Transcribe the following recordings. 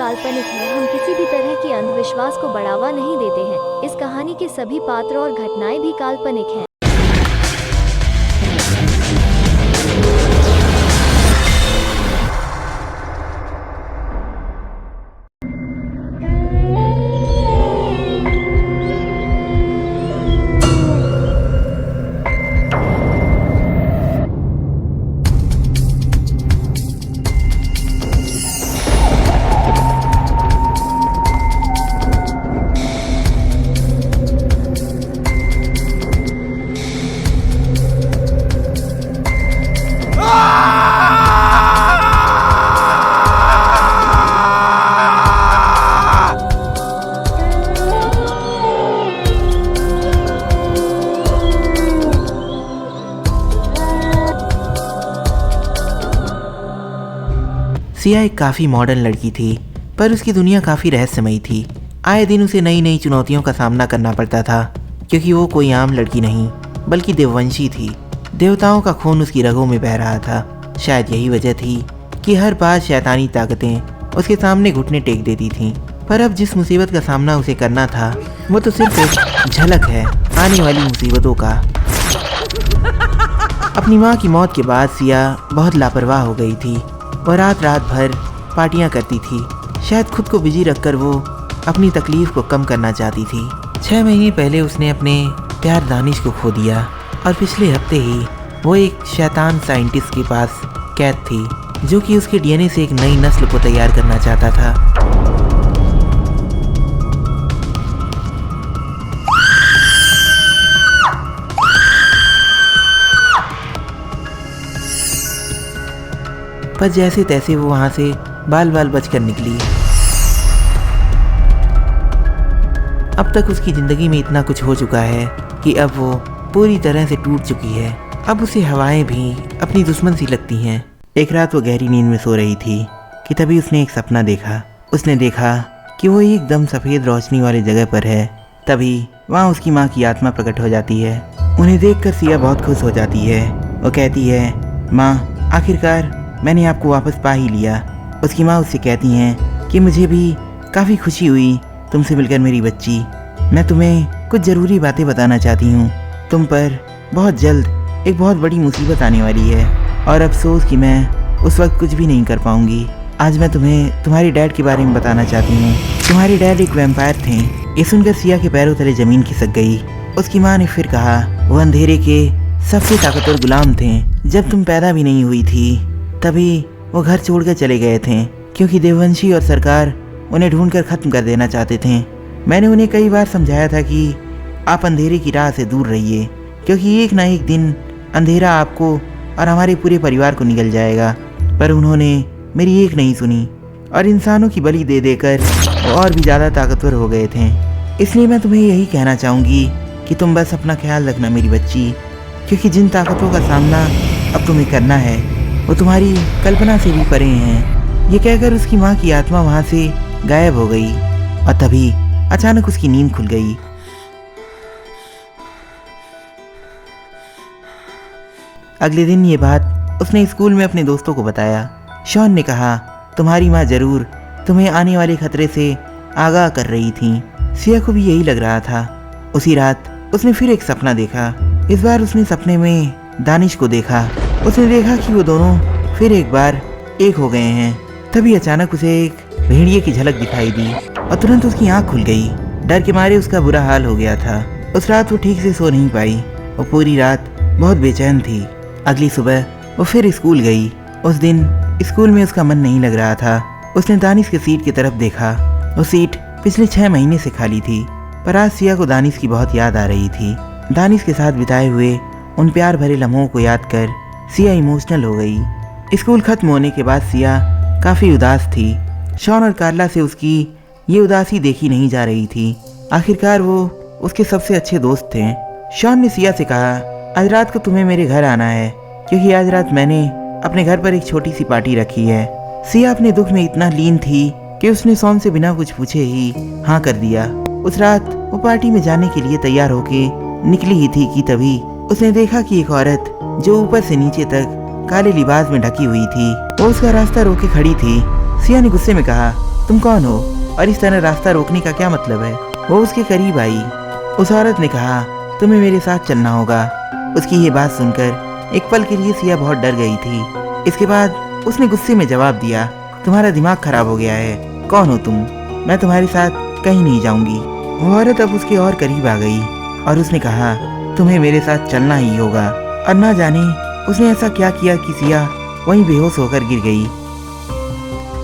काल्पनिक है। हम किसी भी तरह की अंधविश्वास को बढ़ावा नहीं देते हैं। इस कहानी के सभी पात्र और घटनाएं भी काल्पनिक हैं। सिया एक काफ़ी मॉडर्न लड़की थी, पर उसकी दुनिया काफ़ी रहस्यमयी थी। आए दिन उसे नई नई चुनौतियों का सामना करना पड़ता था, क्योंकि वो कोई आम लड़की नहीं बल्कि देववंशी थी। देवताओं का खून उसकी रगों में बह रहा था। शायद यही वजह थी कि हर बार शैतानी ताकतें उसके सामने घुटने टेक देती थीं। पर अब जिस मुसीबत का सामना उसे करना था वो तो सिर्फ एक झलक है आने वाली मुसीबतों का। अपनी माँ की मौत के बाद सिया बहुत लापरवाह हो गई थी। वह रात भर पार्टियां करती थी। शायद खुद को बिजी रखकर वो अपनी तकलीफ को कम करना चाहती थी। 6 महीने पहले उसने अपने प्यार दानिश को खो दिया और पिछले हफ्ते ही वो एक शैतान साइंटिस्ट के पास कैद थी, जो कि उसके डीएनए से एक नई नस्ल को तैयार करना चाहता था। पर जैसे तैसे वो वहां से बाल बचकर निकली। अब तक उसकी जिंदगी में इतना कुछ हो चुका है कि अब वो पूरी तरह से टूट चुकी है। अब उसे हवाएं भी अपनी दुश्मन सी लगती हैं। एक रात वो गहरी नींद में सो रही थी कि तभी उसने एक सपना देखा। उसने देखा कि वो एकदम सफ़ेद रोशनी वाली जगह पर है। तभी वहाँ उसकी माँ की आत्मा प्रकट हो जाती है। उन्हें देखकर सिया बहुत खुश हो जाती है। वो कहती है, माँ, आखिरकार मैंने आपको वापस पा ही लिया। उसकी माँ उससे कहती हैं कि मुझे भी काफ़ी खुशी हुई तुमसे मिलकर मेरी बच्ची। मैं तुम्हें कुछ ज़रूरी बातें बताना चाहती हूँ। तुम पर बहुत जल्द एक बहुत बड़ी मुसीबत आने वाली है और अफसोस कि मैं उस वक्त कुछ भी नहीं कर पाऊँगी। आज मैं तुम्हें तुम्हारे डैड के बारे में बताना चाहती हूँ। तुम्हारे डैड एक वैम्पायर थे। ये सुनकर सिया के पैरों तले ज़मीन खिसक गई। उसकी माँ ने फिर कहा, वो अंधेरे के सबसे ताकतवर गुलाम थे। जब तुम पैदा भी नहीं हुई थी तभी वो घर छोड़कर चले गए थे, क्योंकि देववंशी और सरकार उन्हें ढूंढकर ख़त्म कर देना चाहते थे। मैंने उन्हें कई बार समझाया था कि आप अंधेरे की राह से दूर रहिए, क्योंकि एक ना एक दिन अंधेरा आपको और हमारे पूरे परिवार को निगल जाएगा। पर उन्होंने मेरी एक नहीं सुनी और इंसानों की बलि दे देकर वो और भी ज़्यादा ताकतवर हो गए थे। इसलिए मैं तुम्हें यही कहना चाहूँगी कि तुम बस अपना ख्याल रखना मेरी बच्ची, क्योंकि जिन ताकतों का सामना अब तुम्हें करना है वो तुम्हारी कल्पना से भी परे हैं। ये कहकर उसकी माँ की आत्मा वहाँ से गायब हो गई और तभी अचानक उसकी नींद खुल गई। अगले दिन ये बात उसने स्कूल में अपने दोस्तों को बताया। शॉन ने कहा, तुम्हारी माँ जरूर तुम्हें आने वाले खतरे से आगाह कर रही थी। सिया को भी यही लग रहा था। उसी रात उसने फिर एक सपना देखा। इस बार उसने सपने में दानिश को देखा। उसने देखा कि वो दोनों फिर एक बार एक हो गए हैं। तभी अचानक उसे एक भेड़िए की झलक दिखाई दी और तुरंत उसकी आंख खुल गई। डर के मारे उसका बुरा हाल हो गया था। उस रात वो ठीक से सो नहीं पाई। वो पूरी रात बहुत बेचैन थी। अगली सुबह वो फिर स्कूल गई। उस दिन स्कूल में उसका मन नहीं लग रहा था। उसने दानिश की सीट की तरफ देखा। वो सीट पिछले 6 महीने से खाली थी, पर आज सिया को दानिश की बहुत याद आ रही थी। दानिश के साथ बिताए हुए उन प्यार भरे लम्हों को याद कर सिया इमोशनल हो गई। स्कूल खत्म होने के बाद सिया काफ़ी उदास थी। शॉन और कार्ला से उसकी ये उदासी देखी नहीं जा रही थी। आखिरकार वो उसके सबसे अच्छे दोस्त थे। शॉन ने सिया से कहा, आज रात को तुम्हें मेरे घर आना है, क्योंकि आज रात मैंने अपने घर पर एक छोटी सी पार्टी रखी है। सिया अपने दुख में इतना लीन थी कि उसने शॉन से बिना कुछ पूछे ही हाँ कर दिया। उस रात वो पार्टी में जाने के लिए तैयार होके निकली ही थी कि तभी उसने देखा कि एक औरत जो ऊपर से नीचे तक काले लिबास में ढकी हुई थी, वो उसका रास्ता रोके खड़ी थी। सिया ने गुस्से में कहा, तुम कौन हो और इस तरह रास्ता रोकने का क्या मतलब है? वो उसके करीब आई। उस औरत ने कहा, तुम्हें मेरे साथ चलना होगा। उसकी ये बात सुनकर एक पल के लिए सिया बहुत डर गई थी। इसके बाद उसने गुस्से में जवाब दिया, तुम्हारा दिमाग खराब हो गया है, कौन हो तुम? मैं तुम्हारे साथ कहीं नहीं जाऊंगी। वो औरत अब उसके और करीब आ गई और उसने कहा, तुम्हें मेरे साथ चलना ही होगा। और ना जाने उसने ऐसा क्या किया कि सिया वहीं बेहोश होकर गिर गई।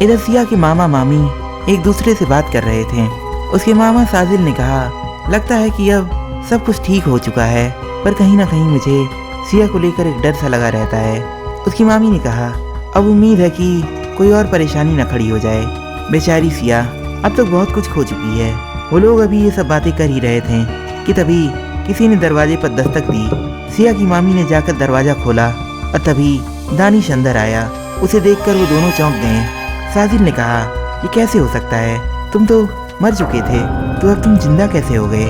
इधर सिया के मामा मामी एक दूसरे से बात कर रहे थे। उसके मामा साजिल ने कहा, लगता है कि अब सब कुछ ठीक हो चुका है, पर कहीं ना कहीं मुझे सिया को लेकर एक डर सा लगा रहता है। उसकी मामी ने कहा, अब उम्मीद है कि कोई और परेशानी न खड़ी हो जाए। बेचारी सिया अब तक बहुत कुछ खो चुकी है। वो लोग अभी ये सब बातें कर ही रहे थे कि तभी किसी ने दरवाजे पर दस्तक दी। सिया की मामी ने जाकर दरवाजा खोला और तभी दानिश अंदर आया। उसे देखकर वो दोनों चौंक गए। साजिल ने कहा, ये कैसे हो सकता है? तुम तो मर चुके थे, तो अब तुम जिंदा कैसे हो गए?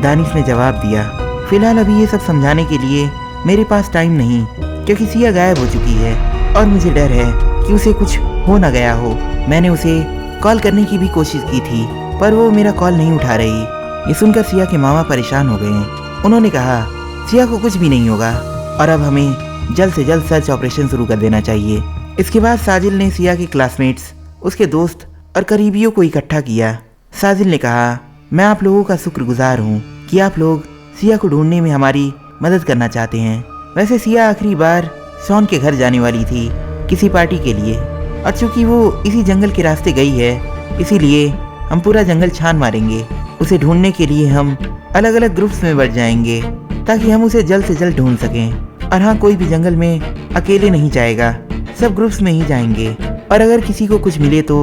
दानिश ने जवाब दिया, फिलहाल अभी ये सब समझाने के लिए मेरे पास टाइम नहीं, क्योंकि सिया गायब हो चुकी है और मुझे डर है कि उसे कुछ हो न गया हो। मैंने उसे कॉल करने की भी कोशिश की थी, पर वो मेरा कॉल नहीं उठा रही। ये सुनकर सिया के मामा परेशान हो गए। उन्होंने कहा, सिया को कुछ भी नहीं होगा और अब हमें जल्द से जल्द सर्च ऑपरेशन शुरू कर देना चाहिए। इसके बाद साजिल ने सिया के क्लासमेट्स, उसके दोस्त और करीबियों को इकट्ठा किया। साजिल ने कहा, मैं आप लोगों का शुक्रगुजार हूँ कि आप लोग सिया को ढूंढने में हमारी मदद करना चाहते हैं। वैसे सिया आखिरी बार शॉन के घर जाने वाली थी किसी पार्टी के लिए, और चूंकि वो इसी जंगल के रास्ते गई है, इसीलिए हम पूरा जंगल छान मारेंगे। उसे ढूंढने के लिए हम अलग अलग ग्रुप्स में बढ़ जाएंगे ताकि हम उसे जल्द से जल्द ढूंढ सकें। और हाँ, कोई भी जंगल में अकेले नहीं जाएगा, सब ग्रुप्स में ही जाएंगे। और अगर किसी को कुछ मिले तो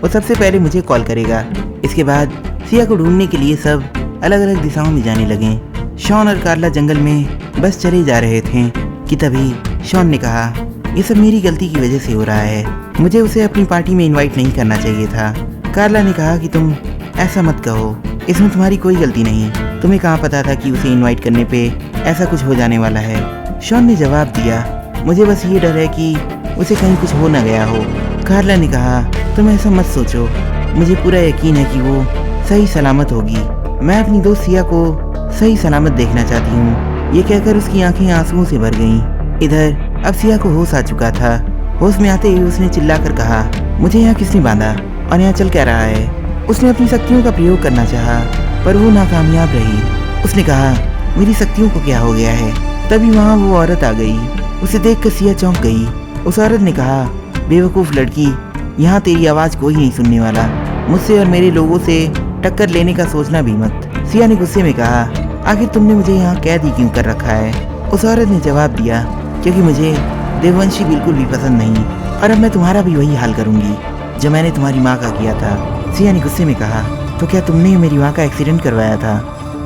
वो सबसे पहले मुझे कॉल करेगा। इसके बाद सिया को ढूंढने के लिए सब अलग अलग दिशाओं में जाने लगे। शॉन और कार्ला जंगल में बस चले जा रहे थे कि तभी शॉन ने कहा, ये सब मेरी गलती की वजह से हो रहा है, मुझे उसे अपनी पार्टी में इनवाइट नहीं करना चाहिए था। कार्ला ने कहा कि तुम ऐसा मत कहो, इसमें तुम्हारी कोई गलती नहीं, तुम्हें कहाँ पता था कि उसे इनवाइट करने पे ऐसा कुछ हो जाने वाला है। शॉन ने जवाब दिया, मुझे बस ये डर है कि उसे कहीं कुछ हो ना गया हो। कार्ला ने कहा, तुम ऐसा मत सोचो, मुझे पूरा यकीन है कि वो सही सलामत होगी। मैं अपनी दोस्त सिया को सही सलामत देखना चाहती हूँ। ये कहकर उसकी आंखें आंसुओं से भर गईं। इधर अब सिया को होश आ चुका था। होश में आते ही उसने चिल्लाकर कहा, मुझे यहाँ किसने बांधा और यहाँ चल क्या रहा है? उसने अपनी शक्तियों का प्रयोग करना चाहा, पर वो नाकामयाब रही। उसने कहा, मेरी शक्तियों को क्या हो गया है? तभी वहाँ वो औरत आ गई। उसे देखकर सिया चौंक गई। उस औरत ने कहा, बेवकूफ़ लड़की, यहाँ तेरी आवाज़ कोई नहीं सुनने वाला, मुझसे और मेरे लोगों से टक्कर लेने का सोचना भी मत। सिया ने गुस्से में कहा, आखिर तुमने मुझे यहाँ कैद ही क्यों कर रखा है? उस औरत ने जवाब दिया, क्योंकि मुझे देववंशी बिल्कुल भी पसंद नहीं, और अब मैं तुम्हारा भी वही हाल करूँगी जो मैंने तुम्हारी माँ का किया था। सिया ने गुस्से में कहा, तो क्या तुमने मेरी माँ का एक्सीडेंट करवाया था?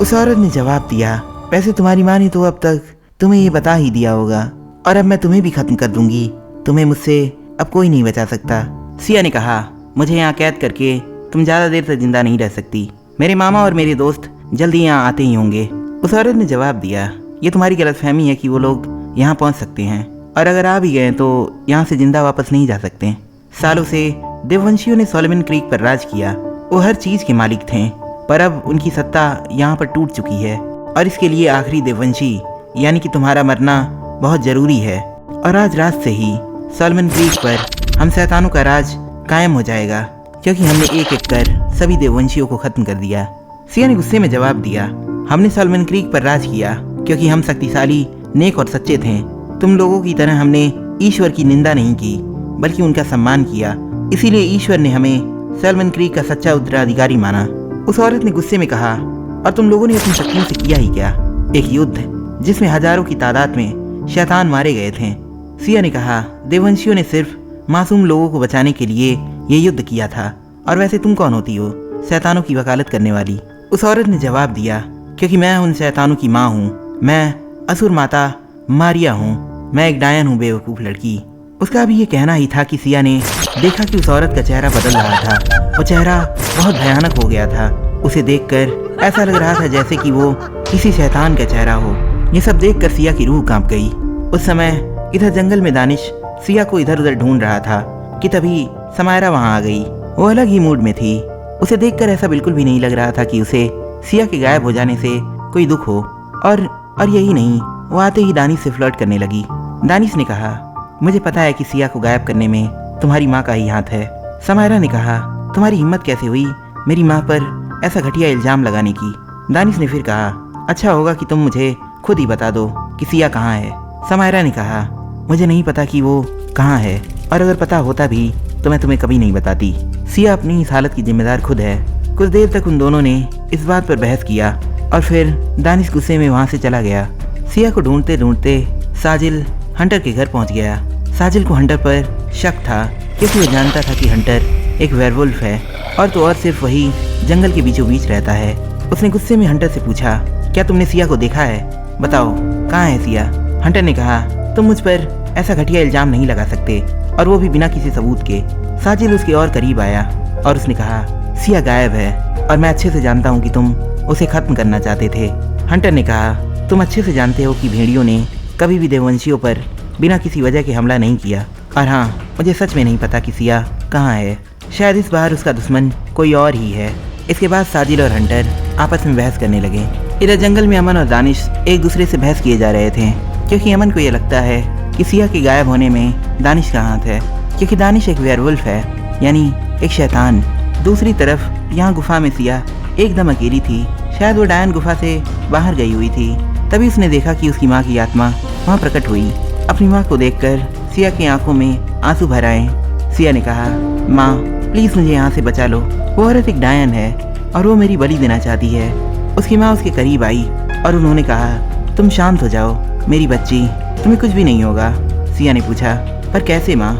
उस औरत ने जवाब दिया, वैसे तुम्हारी माँ ने तो अब तक तुम्हें ये बता ही दिया होगा, और अब मैं तुम्हें भी खत्म कर दूंगी। तुम्हें मुझसे अब कोई नहीं बचा सकता। सिया ने कहा, मुझे यहाँ कैद करके तुम ज़्यादा देर तक जिंदा नहीं रह सकती। मेरे मामा और मेरे दोस्त जल्दी यहाँ आते ही होंगे। उस औरत ने जवाब दिया, ये तुम्हारी गलतफहमी है कि वो लोग यहाँ पहुँच सकते हैं, और अगर आ भी गए तो यहाँ से जिंदा वापस नहीं जा सकते। सालों से देववंशियों ने सोलोमन क्रीक पर राज किया। वो हर चीज़ के मालिक थे, पर अब उनकी सत्ता यहाँ पर टूट चुकी है, और इसके लिए आखिरी देववंशी यानी कि तुम्हारा मरना बहुत ज़रूरी है। और आज रात से ही सोलोमन क्रीक पर हम शैतानों का राज कायम हो जाएगा, क्योंकि हमने एक एक कर सभी देववंशियों को खत्म कर दिया। सिया ने गुस्से में जवाब दिया, हमने सोलोमन क्रीक पर राज किया क्योंकि हम शक्तिशाली, नेक और सच्चे थे। तुम लोगों की तरह हमने ईश्वर की निंदा नहीं की, बल्कि उनका सम्मान किया। इसीलिए ईश्वर ने हमें सोलोमन क्रीक का सच्चा उत्तराधिकारी माना। उस औरत ने गुस्से में कहा, और तुम लोगों ने अपनी शक्तियों से किया ही क्या? एक युद्ध जिसमें हजारों की तादाद में शैतान मारे गए थे। सिया ने कहा, देववंशियों ने सिर्फ मासूम लोगों को बचाने के लिए ये युद्ध किया था, और वैसे तुम कौन होती हो शैतानों की वकालत करने वाली? उस औरत ने जवाब दिया, क्योंकि मैं उन शैतानों की माँ हूँ, मैं असुर माता मारिया हूँ, मैं एक डायन हूँ, बेवकूफ़ लड़की। उसका भी ये कहना ही था कि सिया ने देखा कि उस औरत का चेहरा बदल रहा था। वो चेहरा बहुत भयानक हो गया था। उसे देखकर ऐसा लग रहा था जैसे कि वो किसी शैतान का चेहरा हो। ये सब देखकर सिया की रूह कांप गई। उस समय इधर जंगल में दानिश सिया को इधर उधर ढूंढ रहा था कि तभी समायरा वहाँ आ गई। वो अलग ही मूड में थी। उसे देखकर ऐसा बिल्कुल भी नहीं लग रहा था कि उसे सिया के गायब हो जाने से कोई दुख हो। और यही नहीं, वो आते ही दानिश से फ्लर्ट करने लगी। दानिश ने कहा, मुझे पता है कि सिया को गायब करने में तुम्हारी माँ का ही हाथ है। समायरा ने कहा, तुम्हारी हिम्मत कैसे हुई मेरी माँ पर ऐसा घटिया इल्जाम लगाने की। दानिश ने फिर कहा, अच्छा होगा कि तुम मुझे खुद ही बता दो कि सिया कहाँ है। समायरा ने कहा, मुझे नहीं पता कि वो कहाँ है, और अगर पता होता भी तो मैं तुम्हें कभी नहीं बताती। सिया अपनी इस हालत की जिम्मेदार खुद है। कुछ देर तक उन दोनों ने इस बात पर बहस किया और फिर दानिश गुस्से में वहाँ से चला गया। सिया को ढूंढते ढूंढते साजिल हंटर के घर पहुँच गया। साजिल को हंटर पर शक था क्योंकि वो जानता था कि हंटर एक वेयरवुल्फ है और तो और सिर्फ वही जंगल के बीचों बीच रहता है। उसने गुस्से में हंटर से पूछा, क्या तुमने सिया को देखा है? बताओ कहाँ है सिया? हंटर ने कहा, तुम मुझ पर ऐसा घटिया इल्जाम नहीं लगा सकते, और वो भी बिना किसी सबूत के। साजिल उसके और करीब आया और उसने कहा, सिया गायब है और मैं अच्छे से जानता हूँ कि तुम उसे खत्म करना चाहते थे। हंटर ने कहा, तुम अच्छे से जानते हो कि भेड़ियों ने कभी भी देववंशियों पर बिना किसी वजह के हमला नहीं किया। और हाँ, मुझे सच में नहीं पता कि सिया कहाँ है। शायद इस बार उसका दुश्मन कोई और ही है। इसके बाद साजिल और हंटर आपस में बहस करने लगे। इधर जंगल में अमन और दानिश एक दूसरे से बहस किए जा रहे थे, क्योंकि अमन को ये लगता है कि सिया के गायब होने में दानिश का हाथ है, क्योंकि दानिश एक वेयरवुल्फ है, यानी एक शैतान। दूसरी तरफ यहाँ गुफा में सिया एकदम अकेली थी। शायद वो डायन गुफा से बाहर गई हुई थी। तभी उसने देखा कि उसकी माँ की आत्मा वहाँ प्रकट हुई। अपनी माँ को देखकर सिया की आंखों में आंसू भर आए। सिया ने कहा, माँ प्लीज़ मुझे यहाँ से बचा लो। वो औरत एक डायन है और वो मेरी बलि देना चाहती है। उसकी माँ उसके करीब आई और उन्होंने कहा, तुम शांत हो जाओ मेरी बच्ची, तुम्हें कुछ भी नहीं होगा। सिया ने पूछा, पर कैसे माँ?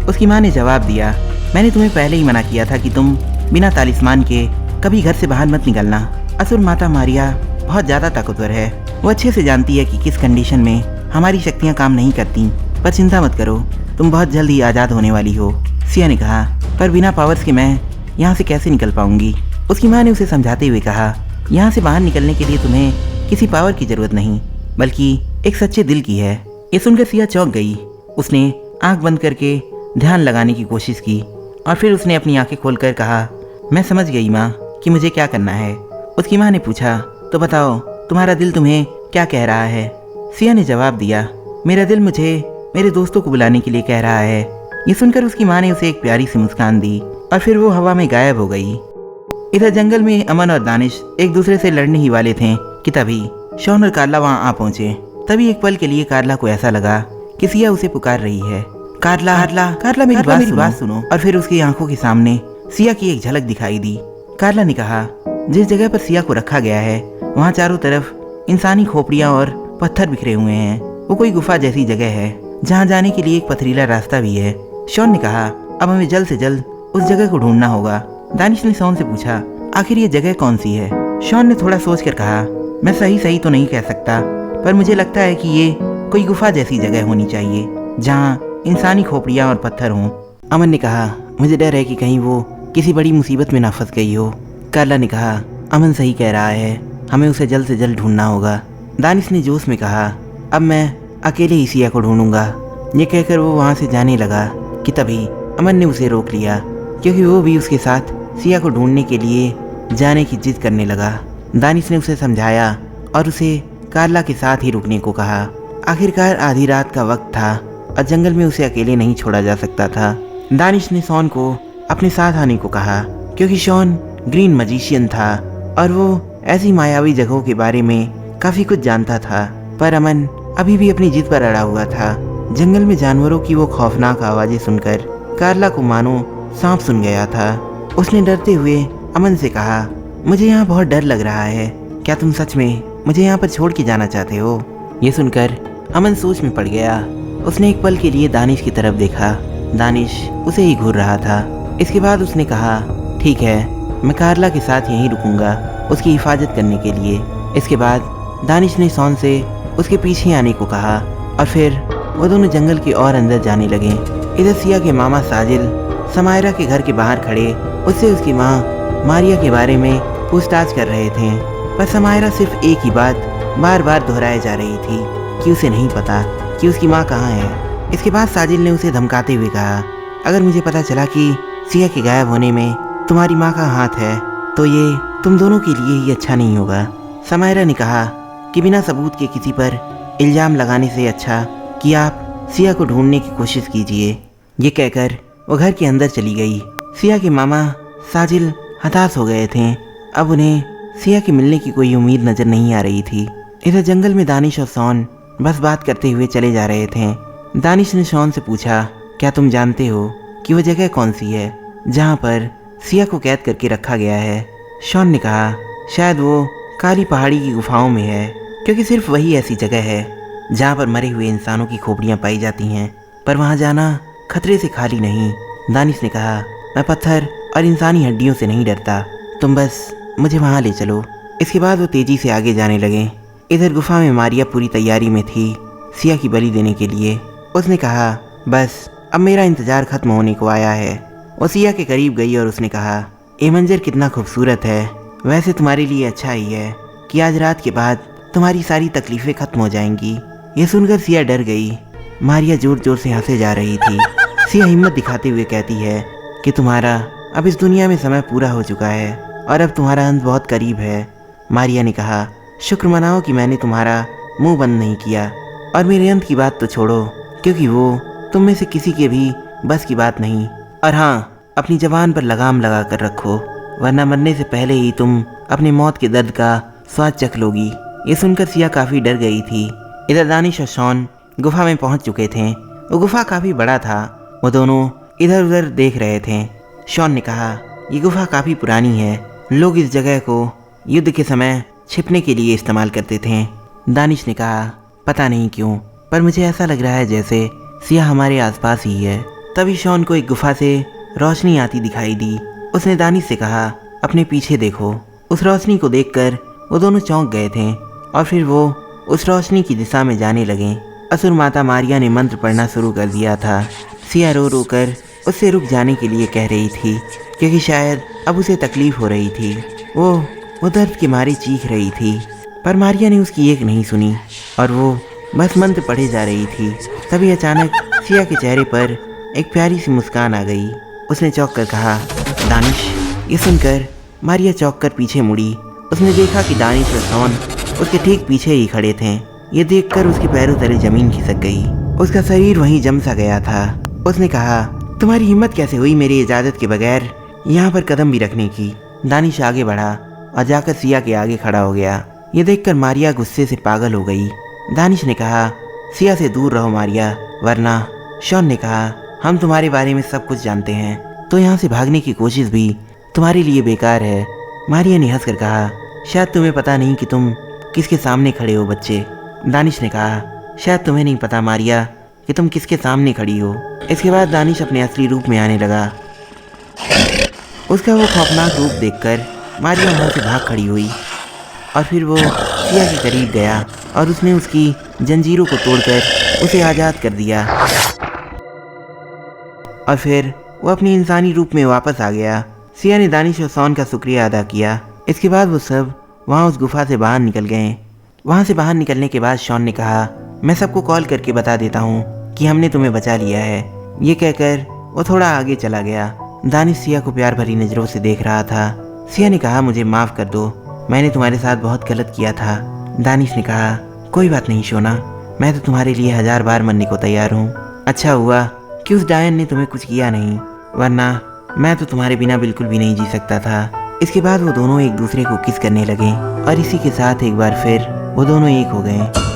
उसकी माँ ने जवाब दिया, मैंने तुम्हें पहले ही मना किया था कि तुम बिना तालिस्मान के कभी घर से बाहर मत निकलना। असुर माता मारिया बहुत ज़्यादा ताकतवर है। वो अच्छे से जानती है कि किस कंडीशन में हमारी शक्तियाँ काम नहीं करती। पर चिंता मत करो, तुम बहुत जल्द ही आज़ाद होने वाली हो। सिया ने कहा, पर बिना पावर्स के मैं यहाँ से कैसे निकल पाऊंगी? उसकी माँ ने उसे समझाते हुए कहा, यहाँ से बाहर निकलने के लिए तुम्हें किसी पावर की जरूरत नहीं, बल्कि एक सच्चे दिल की है। ये सुनकर सिया चौंक गई। उसने आंख बंद करके ध्यान लगाने की कोशिश की और फिर उसने अपनी आंखें खोलकर कहा, मैं समझ गई माँ कि मुझे क्या करना है। उसकी माँ ने पूछा, तो बताओ तुम्हारा दिल तुम्हें क्या कह रहा है? सिया ने जवाब दिया, मेरा दिल मुझे मेरे दोस्तों को बुलाने के लिए कह रहा है। ये सुनकर उसकी माँ ने उसे एक प्यारी सी मुस्कान दी और फिर वो हवा में गायब हो गई। इधर जंगल में अमन और दानिश एक दूसरे से लड़ने ही वाले थे कि तभी शॉन और कार्ला वहाँ आ पहुँचे। तभी एक पल के लिए कार्ला को ऐसा लगा कि सिया उसे पुकार रही है। कार्ला कार्ला कार्ला मेरी बात सुनो। और फिर उसकी आंखों के सामने सिया की एक झलक दिखाई दी। कार्ला ने कहा, जिस जगह पर सिया को रखा गया है वहाँ चारों तरफ इंसानी खोपड़ियाँ और पत्थर बिखरे हुए हैं। वो कोई गुफा जैसी जगह है जहाँ जाने के लिए एक पथरीला रास्ता भी है। शॉन ने कहा, अब हमें जल्द से जल्द उस जगह को ढूंढना होगा। दानिश ने शॉन से पूछा, आखिर ये जगह कौन सी है? शॉन ने थोड़ा सोचकर कहा, मैं सही तो नहीं कह सकता, पर मुझे लगता है कि ये कोई गुफा जैसी जगह होनी चाहिए जहाँ इंसानी खोपड़ियाँ और पत्थर हों। अमन ने कहा, मुझे डर है कि कहीं वो किसी बड़ी मुसीबत में ना फंस गई हो। कार्ला ने कहा, अमन सही कह रहा है, हमें उसे जल्द से जल्द ढूंढना होगा। दानिश ने जोश में कहा, अब मैं अकेले ही सिया को ढूंढूंगा। ये कहकर वो वहाँ से जाने लगा कि तभी अमन ने उसे रोक लिया, क्योंकि वो भी उसके साथ सिया को ढूंढने के लिए जाने की जिद करने लगा। दानिश ने उसे समझाया और उसे कार्ला के साथ ही रुकने को कहा। आखिरकार आधी रात का वक्त था और जंगल में उसे अकेले नहीं छोड़ा जा सकता था। दानिश ने शॉन को अपने साथ आने को कहा, क्योंकि शॉन ग्रीन मजिशियन था और वो ऐसी मायावी जगहों के बारे में काफ़ी कुछ जानता था। पर अमन अभी भी अपनी जिद पर अड़ा हुआ था। जंगल में जानवरों की वो खौफनाक आवाज़ें सुनकर कार्ला को मानो सांप सुन गया था। उसने डरते हुए अमन से कहा, मुझे यहाँ बहुत डर लग रहा है, क्या तुम सच में मुझे यहाँ पर छोड़ के जाना चाहते हो? ये सुनकर अमन सोच में पड़ गया। उसने एक पल के लिए दानिश की तरफ देखा। दानिश उसे ही घूर रहा था। इसके बाद उसने कहा, ठीक है, मैं कार्ला के साथ यहीं रुकूंगा उसकी हिफाजत करने के लिए। इसके बाद दानिश ने शॉन से उसके पीछे आने को कहा और फिर वो दोनों जंगल के और अंदर जाने लगे। इधर सिया के मामा साजिल समायरा के घर के बाहर खड़े उससे उसकी माँ मारिया के बारे में पूछताछ कर रहे थे। पर समायरा सिर्फ एक ही बात बार बार दोहराए जा रही थी कि उसे नहीं पता कि उसकी माँ कहाँ है। इसके बाद साजिल ने उसे धमकाते हुए कहा, अगर मुझे पता चला कि सिया के गायब होने में तुम्हारी माँ का हाथ है तो ये तुम दोनों के लिए ही अच्छा नहीं होगा। समायरा ने कहा कि बिना सबूत के किसी पर इल्ज़ाम लगाने से अच्छा कि आप सिया को ढूंढने की कोशिश कीजिए। ये कहकर वो घर के अंदर चली गई। सिया के मामा साजिल हताश हो गए थे। अब उन्हें सिया के मिलने की कोई उम्मीद नजर नहीं आ रही थी। इधर जंगल में दानिश और शॉन बस बात करते हुए चले जा रहे थे। दानिश ने शॉन से पूछा, क्या तुम जानते हो कि वो जगह कौन सी है जहाँ पर सिया को कैद करके रखा गया है? शॉन ने कहा, शायद वो काली पहाड़ी की गुफाओं में है, क्योंकि सिर्फ वही ऐसी जगह है जहाँ पर मरे हुए इंसानों की खोपड़ियाँ पाई जाती हैं, पर वहाँ जाना खतरे से खाली नहीं। दानिश ने कहा, मैं पत्थर और इंसानी हड्डियों से नहीं डरता, तुम बस मुझे वहाँ ले चलो। इसके बाद वो तेजी से आगे जाने लगे। इधर गुफा में मारिया पूरी तैयारी में थी सिया की बलि देने के लिए। उसने कहा, बस अब मेरा इंतज़ार खत्म होने को आया है। वो सिया के करीब गई और उसने कहा, ये मंजर कितना खूबसूरत है। वैसे तुम्हारे लिए अच्छा ही है कि आज रात के बाद तुम्हारी सारी तकलीफ़ें खत्म हो जाएंगी। ये सुनकर सिया डर गई। मारिया जोर जोर से हंसे जा रही थी। सिया हिम्मत दिखाते हुए कहती है कि तुम्हारा अब इस दुनिया में समय पूरा हो चुका है और अब तुम्हारा अंत बहुत करीब है। मारिया ने कहा, शुक्र मनाओ कि मैंने तुम्हारा मुंह बंद नहीं किया, और मेरे अंत की बात तो छोड़ो, क्योंकि वो तुम में से किसी के भी बस की बात नहीं। और हाँ, अपनी ज़बान पर लगाम लगा कर रखो, वरना मरने से पहले ही तुम अपनी मौत के दर्द का स्वाद चख लोगी। ये सुनकर सिया काफ़ी डर गई थी। इधर दानिश और शॉन गुफा में पहुंच चुके थे। वो गुफा काफ़ी बड़ा था। वो दोनों इधर उधर देख रहे थे। शॉन ने कहा, ये गुफा काफ़ी पुरानी है, लोग इस जगह को युद्ध के समय छिपने के लिए इस्तेमाल करते थे। दानिश ने कहा, पता नहीं क्यों, पर मुझे ऐसा लग रहा है जैसे सिया हमारे आसपास ही है। तभी शॉन को एक गुफा से रोशनी आती दिखाई दी। उसने दानिश से कहा, अपने पीछे देखो। उस रोशनी को देखकर वो दोनों चौंक गए थे और फिर वो उस रोशनी की दिशा में जाने लगे। असुर माता मारिया ने मंत्र पढ़ना शुरू कर दिया था। सिया रो रो कर उससे रुक जाने के लिए कह रही थी, क्योंकि शायद अब उसे तकलीफ हो रही थी। वो दर्द के मारे चीख रही थी, पर मारिया ने उसकी एक नहीं सुनी और वो बस मंत्र पढ़े जा रही थी। तभी अचानक सिया के चेहरे पर एक प्यारी सी मुस्कान आ गई। उसने चौंक कर कहा, दानिश। ये सुनकर मारिया चौंक कर पीछे मुड़ी। उसने देखा कि दानिश और शॉन उसके ठीक पीछे ही खड़े थे। ये देखकर उसके पैरों तले जमीन खिसक गई। उसका शरीर वहीं जम सा गया था। उसने कहा, तुम्हारी हिम्मत कैसे हुई मेरी इजाज़त के बगैर यहाँ पर कदम भी रखने की? दानिश आगे बढ़ा और जाकर सिया के आगे खड़ा हो गया। ये देखकर मारिया गुस्से से पागल हो गई। दानिश ने कहा, सिया से दूर रहो मारिया, वरना। शॉन ने कहा, हम तुम्हारे बारे में सब कुछ जानते हैं, तो यहाँ से भागने की कोशिश भी तुम्हारे लिए बेकार है। मारिया ने हंसकर कहा, शायद तुम्हें पता नहीं कि तुम किसके सामने खड़े हो बच्चे। दानिश ने कहा, शायद तुम्हें नहीं पता मारिया कि तुम किसके सामने खड़ी हो। इसके बाद दानिश अपने असली रूप में आने लगा। उसका वो खौफनाक रूप देखकर मारिया वहाँ से भाग खड़ी हुई और फिर वो सिया के करीब गया और उसने उसकी जंजीरों को तोड़कर उसे आज़ाद कर दिया और फिर वो अपनी इंसानी रूप में वापस आ गया। सिया ने दानिश और शॉन का शुक्रिया अदा किया। इसके बाद वो सब वहाँ उस गुफा से बाहर निकल गए। वहाँ से बाहर निकलने के बाद शॉन ने कहा, मैं सबको कॉल करके बता देता हूँ कि हमने तुम्हें बचा लिया है। ये कहकर वो थोड़ा आगे चला गया। दानिश सिया को प्यार भरी नज़रों से देख रहा था। सिया ने कहा, मुझे माफ़ कर दो, मैंने तुम्हारे साथ बहुत गलत किया था। दानिश ने कहा, कोई बात नहीं शोना, मैं तो तुम्हारे लिए 1000 बार मरने को तैयार हूँ। अच्छा हुआ कि उस डायन ने तुम्हें कुछ किया नहीं, वरना मैं तो तुम्हारे बिना बिल्कुल भी नहीं जी सकता था। इसके बाद वो दोनों एक दूसरे को किस करने लगे और इसी के साथ एक बार फिर वो दोनों एक हो गए।